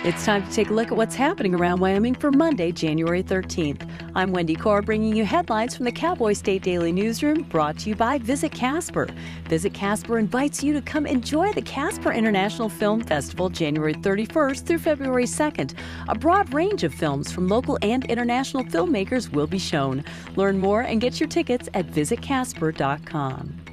It's time to take a look at what's happening around Wyoming for Monday, January 13th. I'm Wendy Corr, bringing you headlines from the Cowboy State Daily newsroom, brought to you by Visit Casper. Visit Casper invites you to come enjoy the Casper International Film Festival January 31st through February 2nd. A broad range of films from local and international filmmakers will be shown. Learn more and get your tickets at visitcasper.com.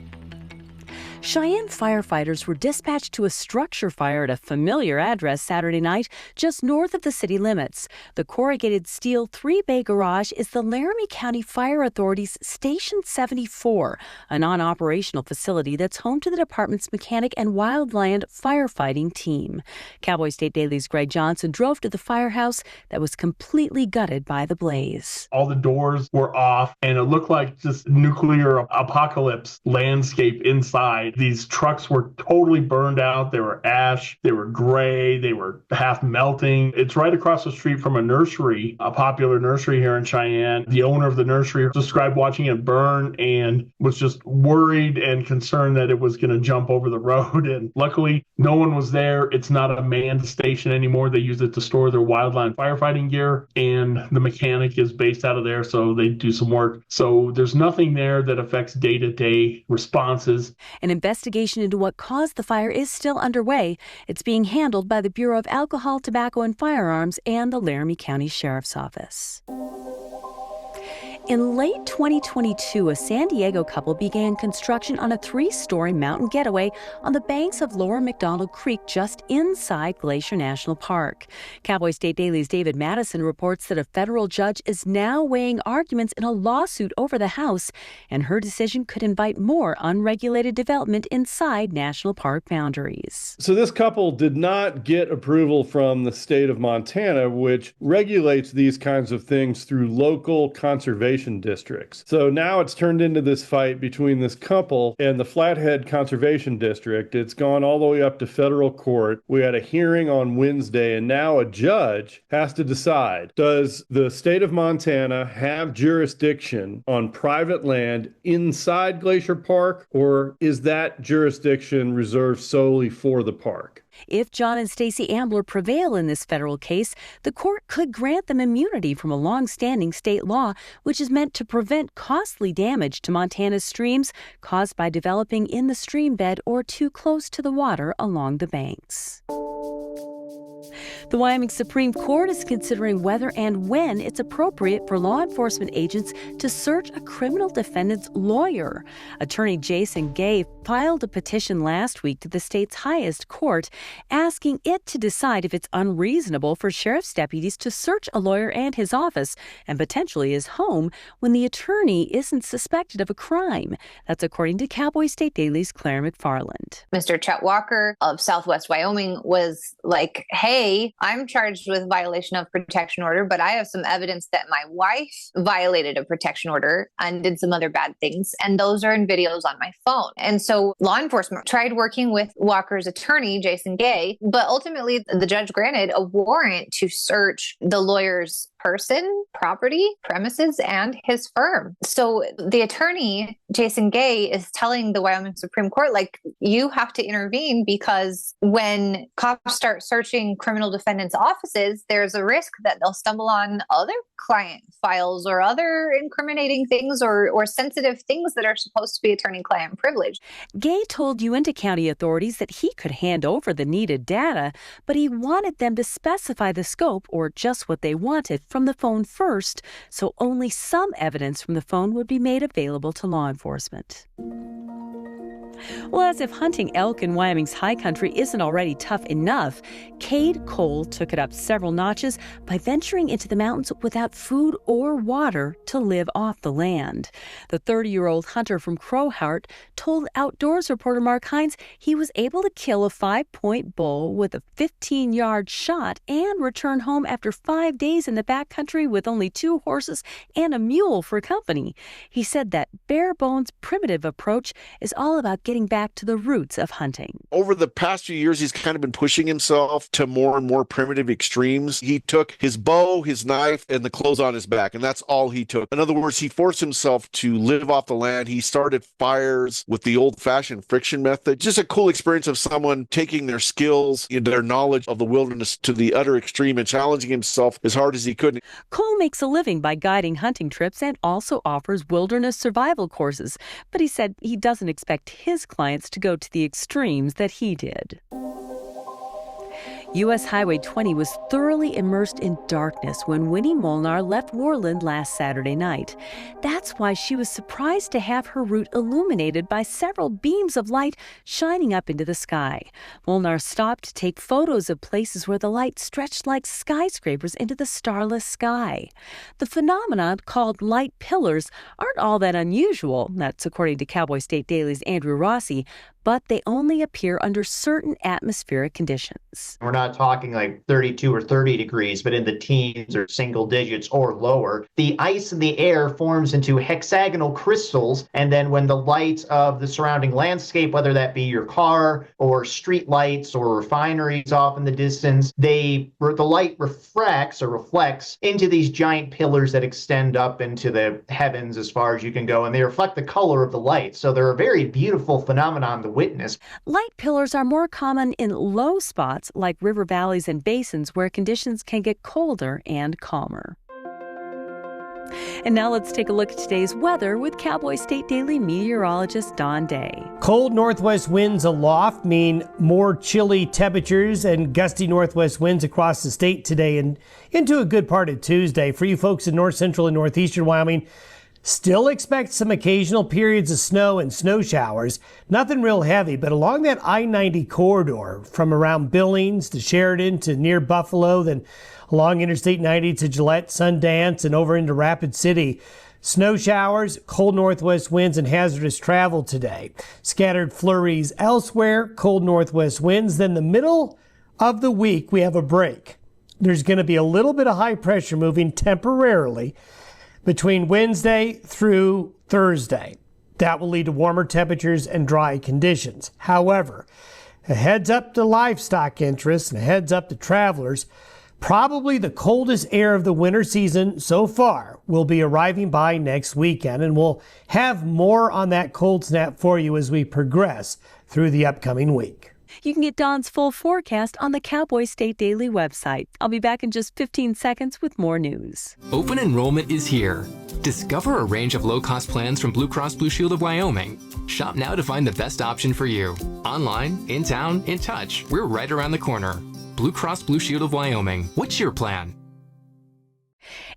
Cheyenne firefighters were dispatched to a structure fire at a familiar address Saturday night just north of the city limits. The corrugated steel three-bay garage is the Laramie County Fire Authority's Station 74, a non-operational facility that's home to the department's mechanic and wildland firefighting team. Cowboy State Daily's Greg Johnson drove to the firehouse that was completely gutted by the blaze. All the doors were off, and it looked like just nuclear apocalypse landscape inside. These trucks were totally burned out. They were ash, they were gray, they were half melting. It's right across the street from a nursery, a popular nursery here in Cheyenne. The owner of the nursery described watching it burn and was just worried and concerned that it was going to jump over the road. And luckily, no one was there. It's not a manned station anymore. They use it to store their wildland firefighting gear, and the mechanic is based out of there, so they do some work. So there's nothing there that affects day-to-day responses. An investigation into what caused the fire is still underway. It's being handled by the Bureau of Alcohol, Tobacco, and Firearms and the Laramie County Sheriff's Office. In late 2022, a San Diego couple began construction on a 3-story mountain getaway on the banks of Lower McDonald Creek just inside Glacier National Park. Cowboy State Daily's David Madison reports that a federal judge is now weighing arguments in a lawsuit over the house, and her decision could invite more unregulated development inside national park boundaries. So this couple did not get approval from the state of Montana, which regulates these kinds of things through local conservation districts. So now it's turned into this fight between this couple and the Flathead Conservation District. It's gone all the way up to federal court. We had a hearing on Wednesday, and now a judge has to decide, does the state of Montana have jurisdiction on private land inside Glacier Park, or is that jurisdiction reserved solely for the park? If John and Stacy Ambler prevail in this federal case, the court could grant them immunity from a long-standing state law, which is meant to prevent costly damage to Montana's streams caused by developing in the stream bed or too close to the water along the banks. The Wyoming Supreme Court is considering whether and when it's appropriate for law enforcement agents to search a criminal defendant's lawyer. Attorney Jason Gay filed a petition last week to the state's highest court, asking it to decide if it's unreasonable for sheriff's deputies to search a lawyer and his office, and potentially his home, when the attorney isn't suspected of a crime. That's according to Cowboy State Daily's Claire McFarland. Mr. Chet Walker of Southwest Wyoming was like, hey, I'm charged with violation of protection order, but I have some evidence that my wife violated a protection order and did some other bad things. And those are in videos on my phone. And so law enforcement tried working with Walker's attorney, Jason Gay, but ultimately the judge granted a warrant to search the lawyer's person, property, premises, and his firm. So the attorney, Jason Gay, is telling the Wyoming Supreme Court, like, you have to intervene, because when cops start searching criminal defendants' offices, there's a risk that they'll stumble on other client files or other incriminating things or sensitive things that are supposed to be attorney-client privilege. Gay told Uinta County authorities that he could hand over the needed data, but he wanted them to specify the scope, or just what they wanted, from the phone first, so only some evidence from the phone would be made available to law enforcement. Well, as if hunting elk in Wyoming's high country isn't already tough enough, Cade Cole took it up several notches by venturing into the mountains without food or water to live off the land. The 30-year-old hunter from Crowheart told Outdoors reporter Mark Hines he was able to kill a 5-point bull with a 15-yard shot and return home after 5 days in the backcountry with only 2 horses and a mule for company. He said that bare-bones primitive approach is all about getting back to the roots of hunting. Over the past few years, he's kind of been pushing himself to more and more primitive extremes. He took his bow, his knife, and the clothes on his back, and that's all he took. In other words, he forced himself to live off the land. He started fires with the old-fashioned friction method. Just a cool experience of someone taking their skills and their knowledge of the wilderness to the utter extreme and challenging himself as hard as he could. Cole makes a living by guiding hunting trips and also offers wilderness survival courses, but he said he doesn't expect his clients to go to the extremes that he did. U.S. Highway 20 was thoroughly immersed in darkness when Winnie Molnar left Worland last Saturday night. That's why she was surprised to have her route illuminated by several beams of light shining up into the sky. Molnar stopped to take photos of places where the light stretched like skyscrapers into the starless sky. The phenomenon, called light pillars, aren't all that unusual. That's according to Cowboy State Daily's Andrew Rossi, but they only appear under certain atmospheric conditions. We're not talking like 32 or 30 degrees, but in the teens or single digits or lower. The ice in the air forms into hexagonal crystals, and then when the light of the surrounding landscape, whether that be your car or street lights or refineries off in the distance, the light reflects into these giant pillars that extend up into the heavens as far as you can go, and they reflect the color of the light. So they're a very beautiful phenomenon to witness. Light pillars are more common in low spots like river valleys and basins where conditions can get colder and calmer. And now let's take a look at today's weather with Cowboy State Daily meteorologist Don Day. Cold northwest winds aloft mean more chilly temperatures and gusty northwest winds across the state today and into a good part of Tuesday. For you folks in north central and northeastern Wyoming, still expect some occasional periods of snow and snow showers. Nothing real heavy, but along that I-90 corridor from around Billings to Sheridan to near Buffalo, then along Interstate 90 to Gillette, Sundance, and over into Rapid City. Snow showers, cold northwest winds, and hazardous travel today. Scattered flurries elsewhere, cold northwest winds. Then the middle of the week, we have a break. There's going to be a little bit of high pressure moving temporarily between Wednesday through Thursday. That will lead to warmer temperatures and dry conditions. However, a heads up to livestock interests and a heads up to travelers, probably the coldest air of the winter season so far will be arriving by next weekend, and we'll have more on that cold snap for you as we progress through the upcoming week. You can get Don's full forecast on the Cowboy State Daily website. I'll be back in just 15 seconds with more news. Open enrollment is here. Discover a range of low-cost plans from Blue Cross Blue Shield of Wyoming. Shop now to find the best option for you. Online, in town, in touch. We're right around the corner. Blue Cross Blue Shield of Wyoming. What's your plan?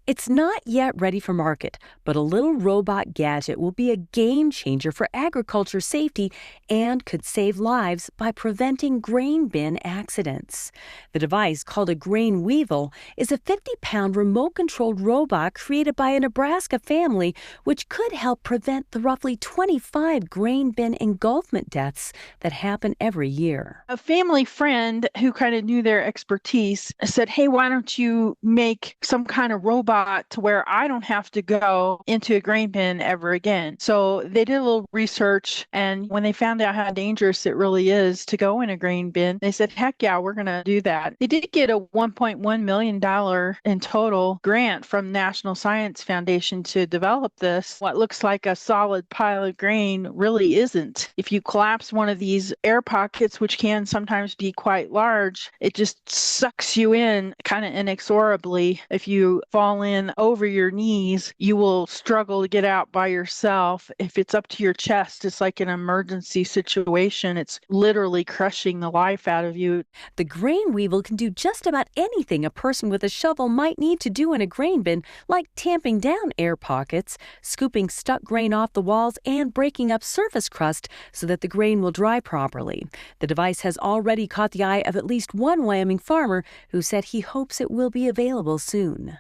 It's not yet ready for market, but a little robot gadget will be a game changer for agriculture safety and could save lives by preventing grain bin accidents. The device, called a grain Weevil, is a 50-pound remote-controlled robot created by a Nebraska family, which could help prevent the roughly 25 grain bin engulfment deaths that happen every year. A family friend who kind of knew their expertise said, hey, why don't you make some kind of robot to where I don't have to go into a grain bin ever again. So they did a little research, and when they found out how dangerous it really is to go in a grain bin, they said, heck yeah, we're going to do that. They did get a $1.1 million in total grant from National Science Foundation to develop this. What looks like a solid pile of grain really isn't. If you collapse one of these air pockets, which can sometimes be quite large, it just sucks you in kind of inexorably. If you fall in over your knees, you will struggle to get out by yourself. If it's up to your chest, it's like an emergency situation. It's literally crushing the life out of you. The grain Weevil can do just about anything a person with a shovel might need to do in a grain bin, like tamping down air pockets, scooping stuck grain off the walls, and breaking up surface crust so that the grain will dry properly. The device has already caught the eye of at least one Wyoming farmer who said he hopes it will be available soon.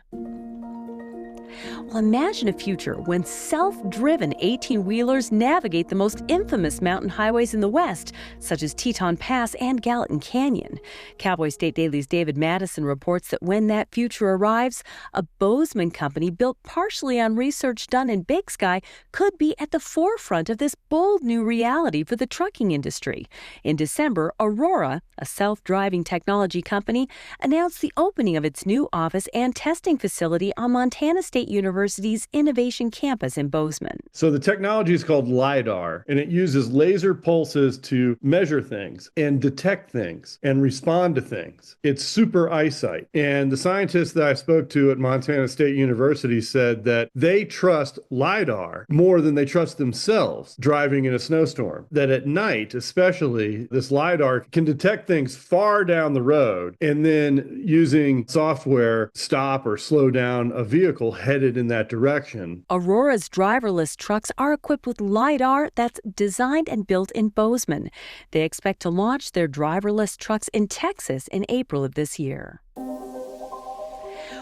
Well, imagine a future when self-driven 18-wheelers navigate the most infamous mountain highways in the West, such as Teton Pass and Gallatin Canyon. Cowboy State Daily's David Madison reports that when that future arrives, a Bozeman company built partially on research done in Big Sky could be at the forefront of this bold new reality for the trucking industry. In December, Aurora, a self-driving technology company, announced the opening of its new office and testing facility on Montana State University's Innovation Campus in Bozeman. So the technology is called LiDAR, and it uses laser pulses to measure things and detect things and respond to things. It's super eyesight. And the scientists that I spoke to at Montana State University said that they trust LiDAR more than they trust themselves driving in a snowstorm. That at night, especially, this LiDAR can detect things far down the road and then using software stop or slow down a vehicle headed in that direction. Aurora's driverless trucks are equipped with LiDAR that's designed and built in Bozeman. They expect to launch their driverless trucks in Texas in April of this year.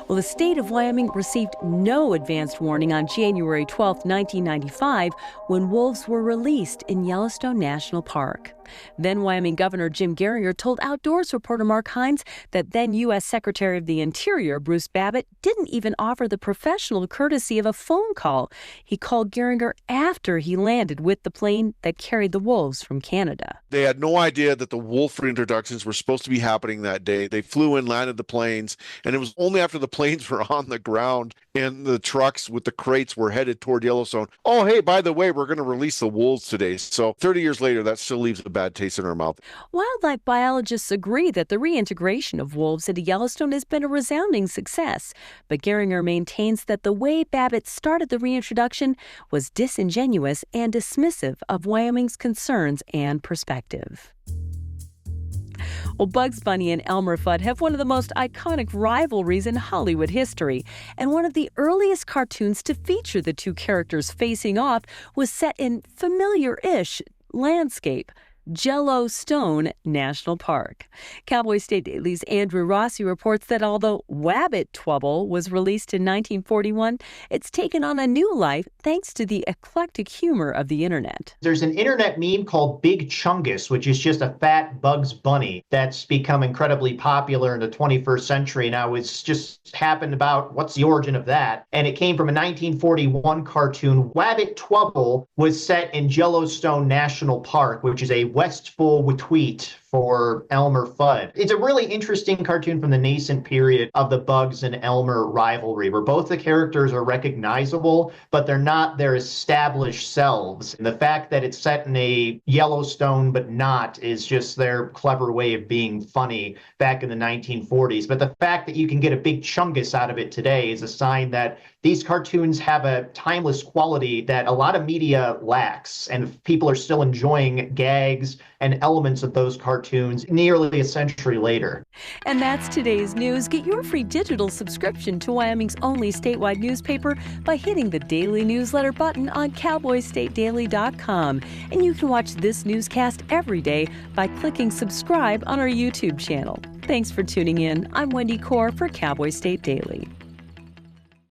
Well, the state of Wyoming received no advanced warning on January 12, 1995, when wolves were released in Yellowstone National Park. Then Wyoming Governor Jim Geringer told Outdoors reporter Mark Hines that then U.S. Secretary of the Interior Bruce Babbitt didn't even offer the professional courtesy of a phone call. He called Geringer after he landed with the plane that carried the wolves from Canada. They had no idea that the wolf reintroductions were supposed to be happening that day. They flew in, landed the planes, and it was only after the planes were on the ground and the trucks with the crates were headed toward Yellowstone. Oh, hey, by the way, we're going to release the wolves today. So 30 years later, that still leaves a bad taste in our mouth. Wildlife biologists agree that the reintegration of wolves into Yellowstone has been a resounding success. But Geringer maintains that the way Babbitt started the reintroduction was disingenuous and dismissive of Wyoming's concerns and perspective. Well, Bugs Bunny and Elmer Fudd have one of the most iconic rivalries in Hollywood history, and one of the earliest cartoons to feature the two characters facing off was set in familiar-ish landscape, Yellowstone National Park. Cowboy State Daily's Andrew Rossi reports that although Wabbit Twubble was released in 1941, it's taken on a new life thanks to the eclectic humor of the internet. There's an internet meme called Bigchungus, which is just a fat Bugs Bunny that's become incredibly popular in the 21st century. Now, it's just happened about what's the origin of that? And it came from a 1941 cartoon. Wabbit Twubble was set in Yellowstone National Park, which is a westful tweet for Elmer Fudd. It's a really interesting cartoon from the nascent period of the Bugs and Elmer rivalry, where both the characters are recognizable, but they're not their established selves. And the fact that it's set in a Yellowstone but not is just their clever way of being funny back in the 1940s. But the fact that you can get a big chungus out of it today is a sign that these cartoons have a timeless quality that a lot of media lacks, and people are still enjoying gags and elements of those cartoons nearly a century later. And that's today's news. Get your free digital subscription to Wyoming's only statewide newspaper by hitting the daily newsletter button on cowboystatedaily.com. And you can watch this newscast every day by clicking subscribe on our YouTube channel. Thanks for tuning in. I'm Wendy Corr for Cowboy State Daily.